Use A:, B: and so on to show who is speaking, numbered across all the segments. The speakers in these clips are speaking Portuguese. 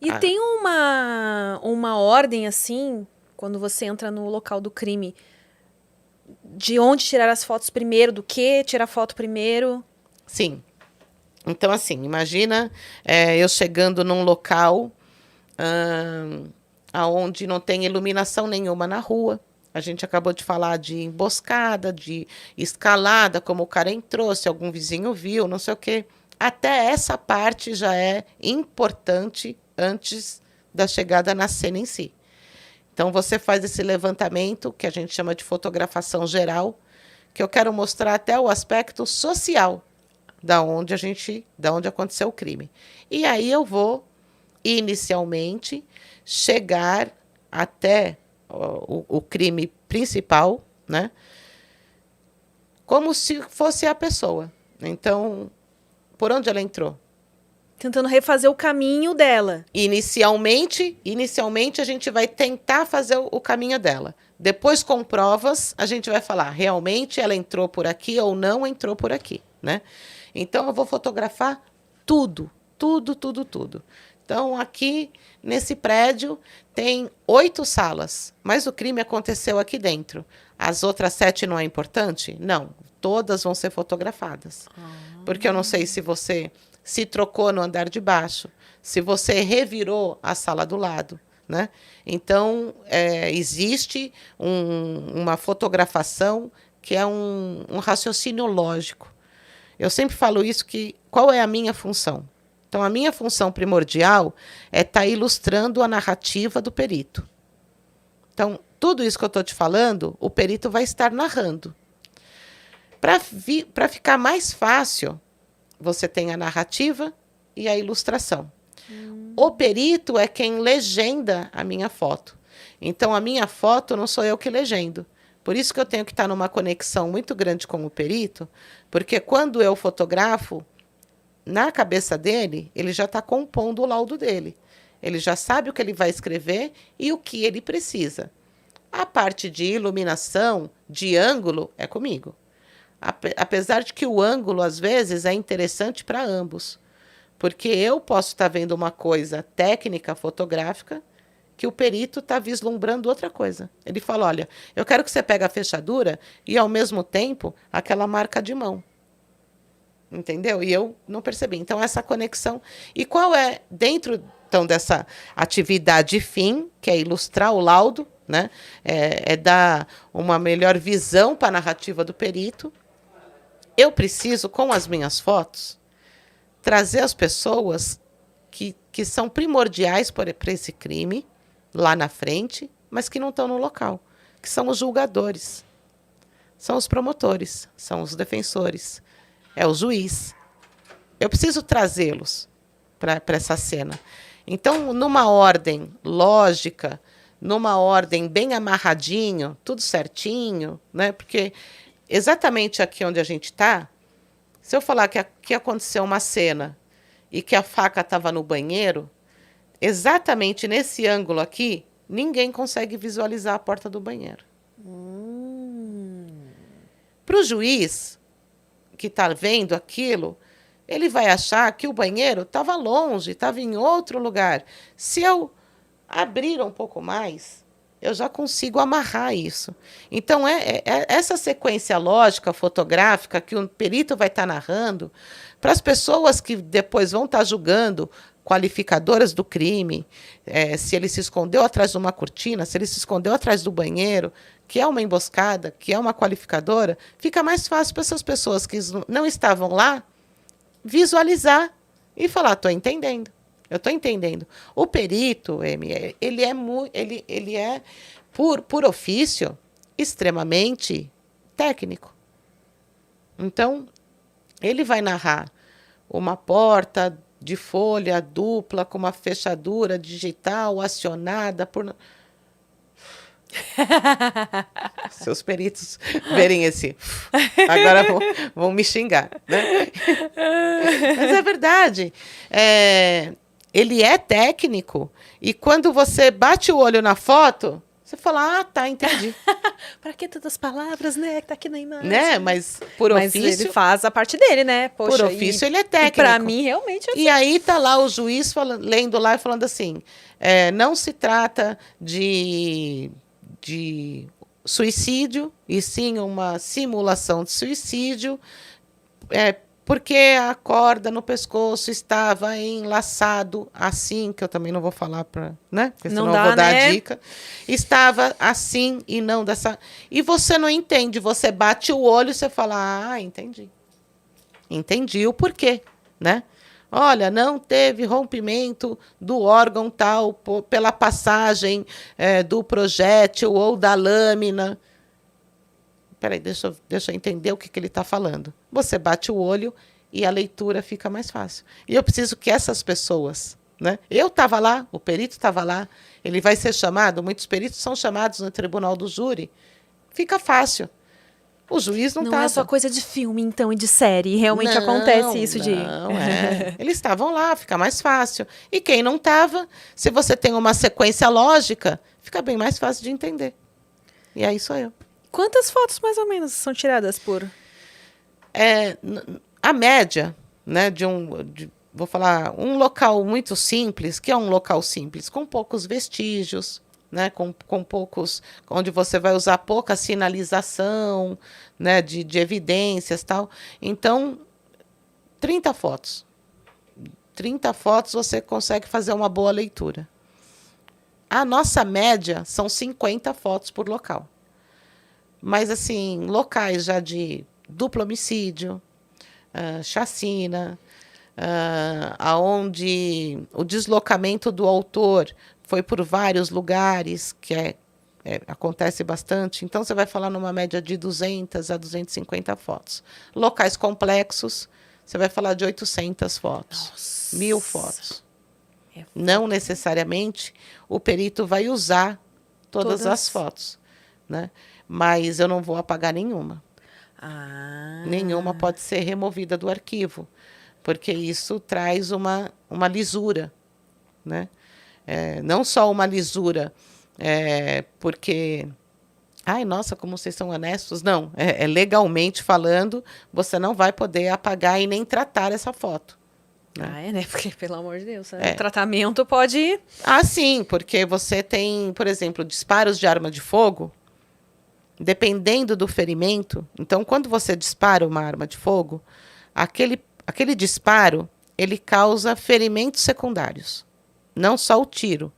A: E tem uma ordem, assim, quando você entra no local do crime, de onde tirar as fotos primeiro, do que tirar foto primeiro?
B: Sim. Então, assim, imagina eu chegando num local aonde não tem iluminação nenhuma na rua. A gente acabou de falar de emboscada, de escalada, como o cara entrou, se algum vizinho viu, não sei o quê. Até essa parte já é importante antes da chegada na cena em si. Então, você faz esse levantamento, que a gente chama de fotografação geral, que eu quero mostrar até o aspecto social da onde aconteceu o crime. E aí eu vou, inicialmente, chegar até o crime principal, né? Como se fosse a pessoa. Então, por onde ela entrou?
A: Tentando refazer o caminho dela.
B: Inicialmente a gente vai tentar fazer o caminho dela. Depois, com provas, a gente vai falar, realmente ela entrou por aqui ou não entrou por aqui, né? Então, eu vou fotografar tudo, tudo, tudo, tudo. Então, aqui, nesse prédio, tem 8 salas, mas o crime aconteceu aqui dentro. As outras 7 não é importante? Não, todas vão ser fotografadas. Porque eu não sei se você se trocou no andar de baixo, se você revirou a sala do lado, né? Então, existe uma fotografação que é um raciocínio lógico. Eu sempre falo isso, que qual é a minha função? Então, a minha função primordial é estar ilustrando a narrativa do perito. Então, tudo isso que eu estou te falando, o perito vai estar narrando. Para ficar mais fácil, você tem a narrativa e a ilustração. O perito é quem legenda a minha foto. Então, a minha foto não sou eu que legendo. Por isso que eu tenho que estar numa conexão muito grande com o perito, porque quando eu fotografo, na cabeça dele, ele já está compondo o laudo dele. Ele já sabe o que ele vai escrever e o que ele precisa. A parte de iluminação, de ângulo, é comigo. Apesar de que o ângulo, às vezes, é interessante para ambos. Porque eu posso estar vendo uma coisa técnica, fotográfica, que o perito está vislumbrando outra coisa. Ele fala, olha, eu quero que você pegue a fechadura e, ao mesmo tempo, aquela marca de mão. Entendeu? E eu não percebi. Então, essa conexão. E qual é, dentro então, dessa atividade fim, que é ilustrar o laudo, né? É dar uma melhor visão para a narrativa do perito. Eu preciso, com as minhas fotos, trazer as pessoas que são primordiais para esse crime, lá na frente, mas que não estão no local, que são os julgadores, são os promotores, são os defensores, é o juiz. Eu preciso trazê-los para essa cena. Então, numa ordem lógica, numa ordem bem amarradinho, tudo certinho, né? Porque exatamente aqui onde a gente está, se eu falar que aconteceu uma cena e que a faca estava no banheiro, exatamente nesse ângulo aqui, ninguém consegue visualizar a porta do banheiro. Para o juiz que está vendo aquilo, ele vai achar que o banheiro estava longe, estava em outro lugar. Se eu abrir um pouco mais, eu já consigo amarrar isso. Então, essa sequência lógica, fotográfica, que o perito vai estar narrando, para as pessoas que depois vão estar julgando, qualificadoras do crime, se ele se escondeu atrás de uma cortina, se ele se escondeu atrás do banheiro, que é uma emboscada, que é uma qualificadora, fica mais fácil para essas pessoas que não estavam lá visualizar e falar, estou entendendo. Eu estou entendendo. O perito, ele é por ofício, extremamente técnico. Então, ele vai narrar uma porta de folha dupla com uma fechadura digital acionada por... Seus peritos verem esse... Agora vão me xingar, né? Mas é verdade. Ele é técnico e quando você bate o olho na foto, Você fala, tá, entendi.
A: Pra que tantas palavras, né? Que tá aqui na imagem.
B: Né? Mas por
A: Mas
B: ofício...
A: ele faz a parte dele, né? Poxa,
B: por ofício ele é
A: E
B: técnico.
A: pra mim, realmente,
B: E aí tá lá o juiz lendo lá e falando assim, não se trata de suicídio, e sim uma simulação de suicídio, porque a corda no pescoço estava enlaçado assim, que eu também não vou falar para, né? Porque senão
A: Não
B: eu
A: dá,
B: vou dar
A: né?
B: a dica. Estava assim e não dessa. E você não entende, você bate o olho e você fala, entendi. Entendi o porquê, né? Olha, não teve rompimento do órgão tal pela passagem do projétil ou da lâmina. Peraí, deixa eu entender o que ele está falando. Você bate o olho e a leitura fica mais fácil. E eu preciso que essas pessoas, né? Eu estava lá, o perito estava lá, ele vai ser chamado, muitos peritos são chamados no tribunal do júri. Fica fácil. O juiz não estava.
A: Não é só coisa de filme, então, e de série. Realmente acontece isso de...
B: Não, Eles estavam lá, fica mais fácil. E quem não estava, se você tem uma sequência lógica, fica bem mais fácil de entender. E aí sou eu.
A: Quantas fotos, mais ou menos, são tiradas por...
B: A média, né, vou falar, um local muito simples, que é um local simples, com poucos vestígios, né, com poucos, onde você vai usar pouca sinalização, né, de evidências, tal. Então, 30 fotos. 30 fotos você consegue fazer uma boa leitura. A nossa média são 50 fotos por local. Mas, assim, locais já de duplo homicídio, chacina, aonde o deslocamento do autor foi por vários lugares, que acontece bastante. Então, você vai falar numa média de 200 a 250 fotos. Locais complexos, você vai falar de 800 fotos,
A: Nossa.
B: 1.000 fotos. Não necessariamente o perito vai usar todas as fotos, né? Mas eu não vou apagar nenhuma. Nenhuma pode ser removida do arquivo, porque isso traz uma lisura, né? Não só uma lisura, porque... Ai, nossa, como vocês são honestos. Não, legalmente falando, você não vai poder apagar e nem tratar essa foto. Né?
A: né? Porque, pelo amor de Deus, o tratamento pode...
B: Sim, porque você tem, por exemplo, disparos de arma de fogo, dependendo do ferimento. Então, quando você dispara uma arma de fogo, aquele disparo, ele causa ferimentos secundários. Não só o tiro,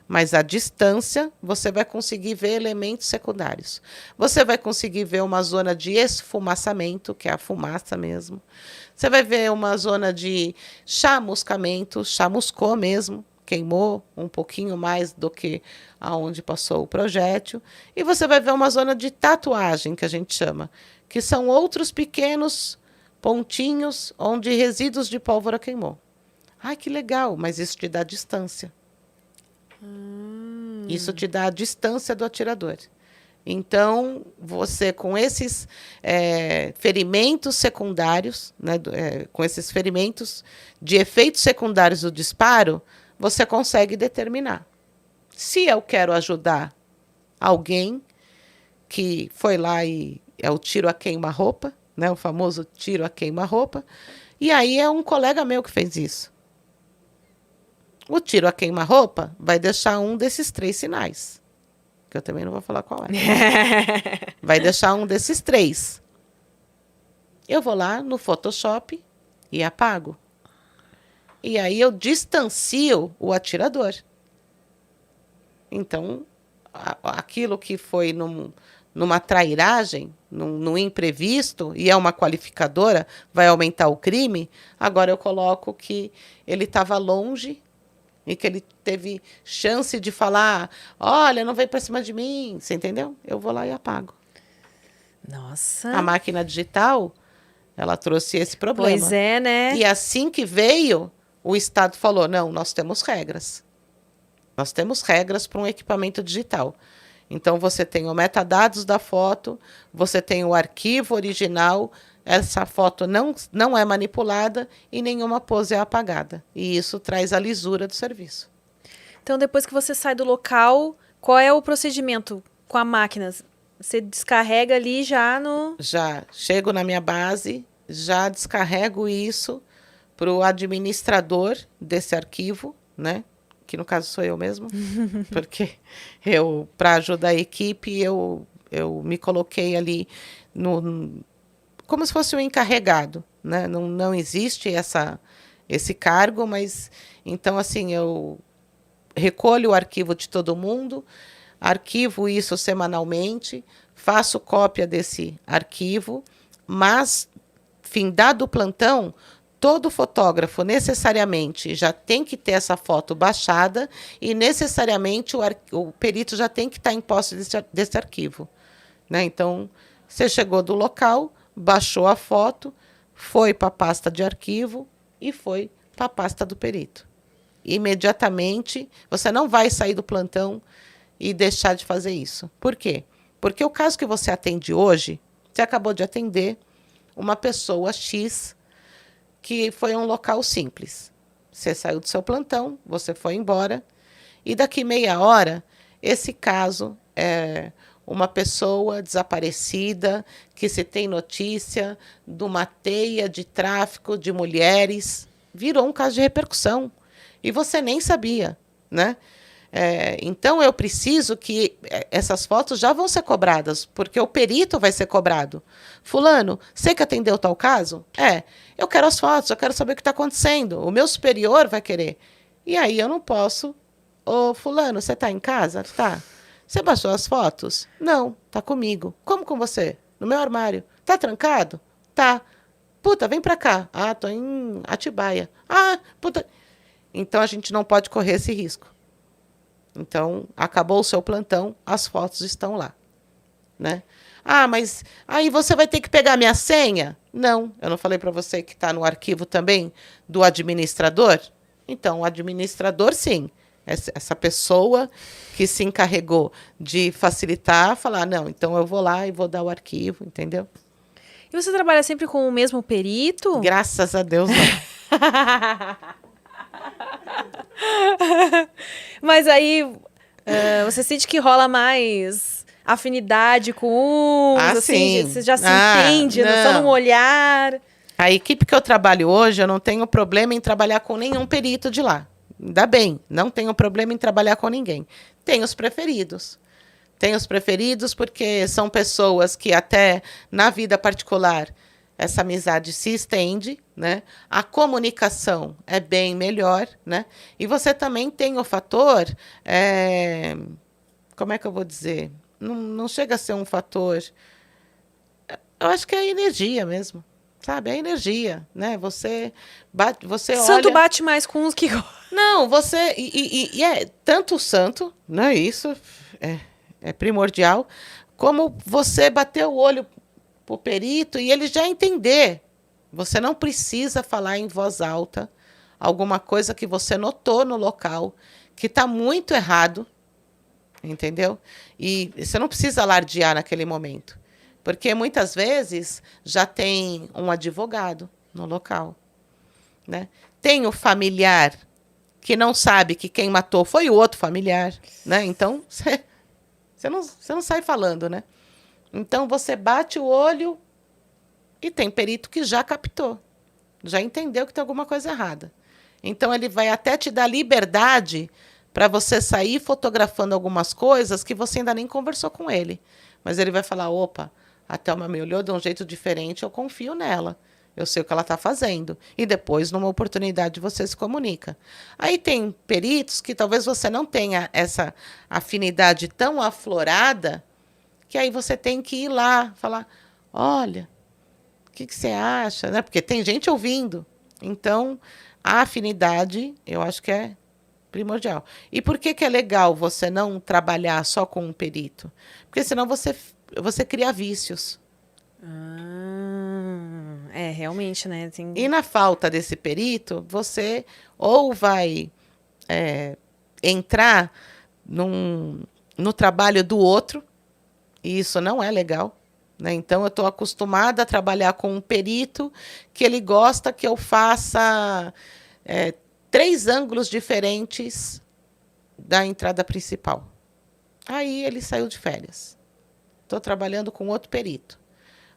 B: mas a distância, você vai conseguir ver elementos secundários. Você vai conseguir ver uma zona de esfumaçamento, que é a fumaça mesmo. Você vai ver uma zona de chamuscamento, chamuscou mesmo, queimou um pouquinho mais do que aonde passou o projétil. E você vai ver uma zona de tatuagem, que a gente chama, que são outros pequenos pontinhos onde resíduos de pólvora queimou. Ai, que legal, mas isso te dá distância. Isso te dá a distância do atirador. Então, você, com esses ferimentos secundários, né, com esses ferimentos de efeitos secundários do disparo, você consegue determinar. Se eu quero ajudar alguém que foi lá e é o tiro a queima-roupa, né, o famoso tiro a queima-roupa, e aí é um colega meu que fez isso. O tiro a queima-roupa vai deixar um desses 3 sinais. Que eu também não vou falar qual é. Vai deixar um desses 3. Eu vou lá no Photoshop e apago. E aí eu distancio o atirador. Então, aquilo que foi numa trairagem, num imprevisto, e é uma qualificadora, vai aumentar o crime, agora eu coloco que ele estava longe e que ele teve chance de falar, olha, não vem para cima de mim, você entendeu? Eu vou lá e apago.
A: Nossa.
B: A máquina digital, ela trouxe esse problema.
A: Pois é, né?
B: E assim que veio, o Estado falou, não, nós temos regras. Nós temos regras para um equipamento digital. Então, você tem o metadados da foto, você tem o arquivo original, essa foto não é manipulada e nenhuma pose é apagada. E isso traz a lisura do serviço.
A: Então, depois que você sai do local, Qual é o procedimento com a máquina? Você descarrega ali já no...
B: Já chego na minha base, já descarrego isso para o administrador desse arquivo, né? Que no caso sou eu mesmo, porque para ajudar a equipe, eu me coloquei ali como se fosse um encarregado, né? Não existe esse cargo, mas então assim eu recolho o arquivo de todo mundo, arquivo isso semanalmente, faço cópia desse arquivo, mas, findado o plantão, todo fotógrafo necessariamente já tem que ter essa foto baixada e necessariamente o perito já tem que estar em posse desse arquivo. Né? Então, você chegou do local, baixou a foto, foi para a pasta de arquivo e foi para a pasta do perito. Imediatamente, você não vai sair do plantão e deixar de fazer isso. Por quê? Porque o caso que você atende hoje, você acabou de atender uma pessoa X que foi um local simples. Você saiu do seu plantão, você foi embora, e daqui meia hora, esse caso é uma pessoa desaparecida, que se tem notícia de uma teia de tráfico de mulheres, virou um caso de repercussão. E você nem sabia, né? Então, eu preciso que essas fotos já vão ser cobradas, porque o perito vai ser cobrado. Fulano, você que atendeu tal caso? Eu quero as fotos, eu quero saber o que está acontecendo. O meu superior vai querer. E aí eu não posso. Ô, fulano, você está em casa? Tá. Você baixou as fotos? Não, tá comigo. Como com você? No meu armário. Tá trancado? Tá. Puta, vem pra cá. Ah, tô em Atibaia. Ah, puta. Então, a gente não pode correr esse risco. Então, acabou o seu plantão, as fotos estão lá. Né? Ah, mas aí você vai ter que pegar minha senha? Não, eu não falei para você que está no arquivo também do administrador? Então, o administrador, sim. Essa pessoa que se encarregou de facilitar, falar, não, então eu vou lá e vou dar o arquivo, entendeu?
A: E você trabalha sempre com o mesmo perito?
B: Graças a Deus, não.
A: Mas aí você sente que rola mais afinidade com uns, assim,
B: sim.
A: você já se entende, só num olhar.
B: A equipe que eu trabalho hoje, eu não tenho problema em trabalhar com nenhum perito de lá. Ainda bem, não tenho problema em trabalhar com ninguém. Tenho os preferidos. Tenho os preferidos porque são pessoas que até na vida particular essa amizade se estende, né? A comunicação é bem melhor, né? E você também tem o fator, como é que eu vou dizer? Não chega a ser um fator, eu acho que é a energia mesmo, sabe? É a energia, né? Você
A: Santo
B: olha...
A: bate mais com os que...
B: Não, você... E é tanto o santo, né? Isso é primordial, como você bater o olho o perito e ele já entender. Você não precisa falar em voz alta alguma coisa que você notou no local que está muito errado, entendeu? E você não precisa alardear naquele momento, porque muitas vezes já tem um advogado no local, né? Tem o familiar que não sabe que quem matou foi o outro familiar, né? Então você não sai falando, né? Então, você bate o olho e tem perito que já captou, já entendeu que tem alguma coisa errada. Então, ele vai até te dar liberdade para você sair fotografando algumas coisas que você ainda nem conversou com ele. Mas ele vai falar, opa, a Thelma me olhou de um jeito diferente, eu confio nela. Eu sei o que ela está fazendo. E depois, numa oportunidade, você se comunica. Aí tem peritos que talvez você não tenha essa afinidade tão aflorada, que aí você tem que ir lá, falar, olha, o que você acha? Né? Porque tem gente ouvindo. Então, a afinidade, eu acho que é primordial. E por que é legal você não trabalhar só com um perito? Porque senão você cria vícios.
A: Realmente, né?
B: E na falta desse perito, você ou vai entrar no trabalho do outro, e isso não é legal, né? Então, eu estou acostumada a trabalhar com um perito que ele gosta que eu faça 3 ângulos diferentes da entrada principal. Aí ele saiu de férias. Estou trabalhando com outro perito.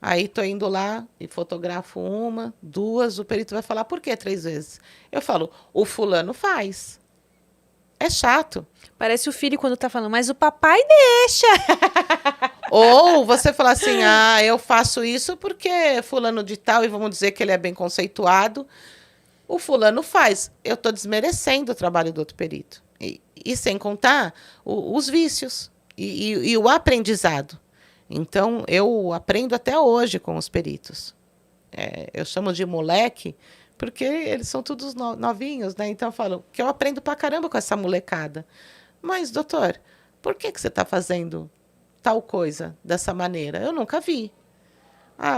B: Aí estou indo lá e fotografo uma, duas, o perito vai falar, por que 3 vezes? Eu falo, o fulano faz. É chato.
A: Parece o filho quando tá falando, mas o papai deixa.
B: Ou você fala assim, eu faço isso porque fulano de tal, e vamos dizer que ele é bem conceituado, o fulano faz. Eu estou desmerecendo o trabalho do outro perito. E sem contar os vícios e o aprendizado. Então, eu aprendo até hoje com os peritos. Eu chamo de moleque, porque eles são todos novinhos, né? Então, eu falo que eu aprendo pra caramba com essa molecada. Mas, doutor, por que você está fazendo tal coisa dessa maneira? Eu nunca vi.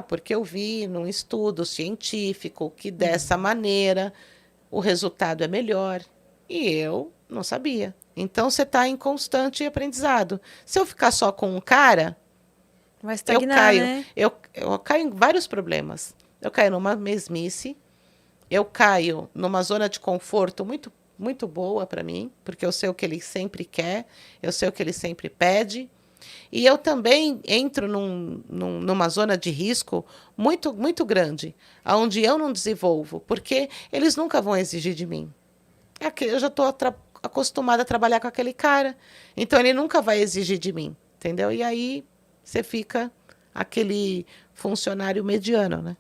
B: Porque eu vi num estudo científico que dessa maneira o resultado é melhor. E eu não sabia. Então, você está em constante aprendizado. Se eu ficar só com um cara,
A: Vai
B: eu
A: estagnar,
B: caio.
A: né?
B: Eu caio em vários problemas. Eu caio numa mesmice, eu caio numa zona de conforto muito, muito boa para mim, porque eu sei o que ele sempre quer, eu sei o que ele sempre pede. E eu também entro numa zona de risco muito, muito grande, onde eu não desenvolvo, porque eles nunca vão exigir de mim. Eu já estou acostumada a trabalhar com aquele cara, então ele nunca vai exigir de mim, entendeu? E aí você fica aquele funcionário mediano, né?